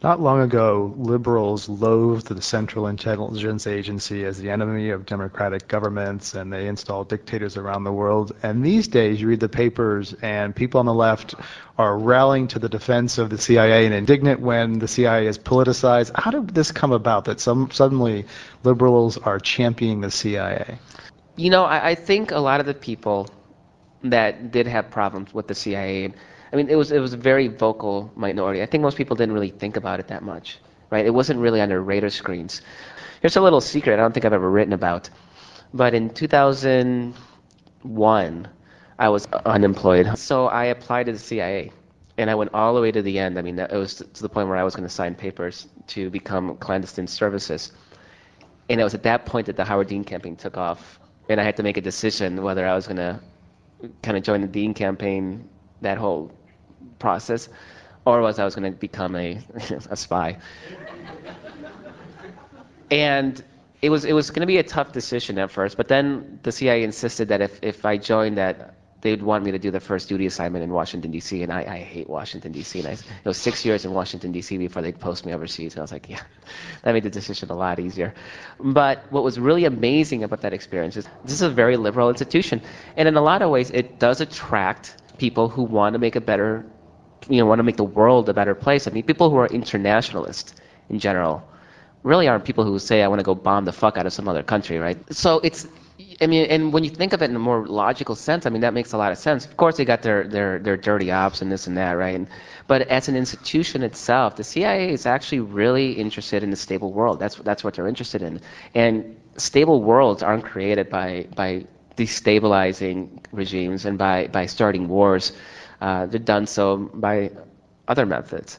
Not long ago, liberals loathed the Central Intelligence Agency as the enemy of democratic governments, and they installed dictators around the world. And these days, you read the papers, and people on the left are rallying to the defense of the CIA and indignant when the CIA is politicized. How did this come about that suddenly liberals are championing the CIA? I think a lot of the people that did have problems with the CIA, I mean, it was a very vocal minority. I think most people didn't really think about it that much, right? It wasn't really on their radar screens. Here's a little secret I don't think I've ever written about, but in 2001, I was unemployed, so I applied to the CIA, and I went all the way to the end. I mean, it was to the point where I was going to sign papers to become clandestine services. And it was at that point that the Howard Dean campaign took off, and I had to make a decision whether I was going to kind of join the Dean campaign, that whole process, or was I was going to become a a spy. And it was going to be a tough decision at first, but then the CIA insisted that if I joined that, they'd want me to do the first duty assignment in Washington, D.C., and I hate Washington, D.C., and it was 6 years in Washington, D.C. before they'd post me overseas, and I was like, yeah, that made the decision a lot easier. But what was really amazing about that experience is this is a very liberal institution, and in a lot of ways, it does attract people who want to make a better, want to make the world a better place. I mean, people who are internationalists in general really aren't people who say, I want to go bomb the fuck out of some other country, right? So I mean, and when you think of it in a more logical sense, I mean, that makes a lot of sense. Of course, they got their dirty ops and this and that, right? But as an institution itself, the CIA is actually really interested in a stable world. That's what they're interested in. And stable worlds aren't created by destabilizing regimes and by starting wars. They're done so by other methods.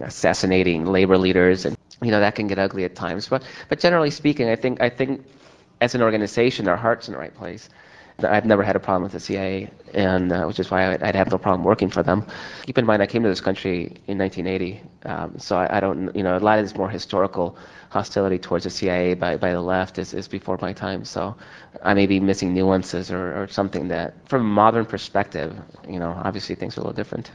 Assassinating labor leaders, and that can get ugly at times. But generally speaking, I think as an organization, our heart's in the right place. I've never had a problem with the CIA, and which is why I'd have no problem working for them. Keep in mind, I came to this country in 1980, so I don't, a lot of this more historical hostility towards the CIA by the left is before my time. So I may be missing nuances or something that, from a modern perspective, obviously things are a little different.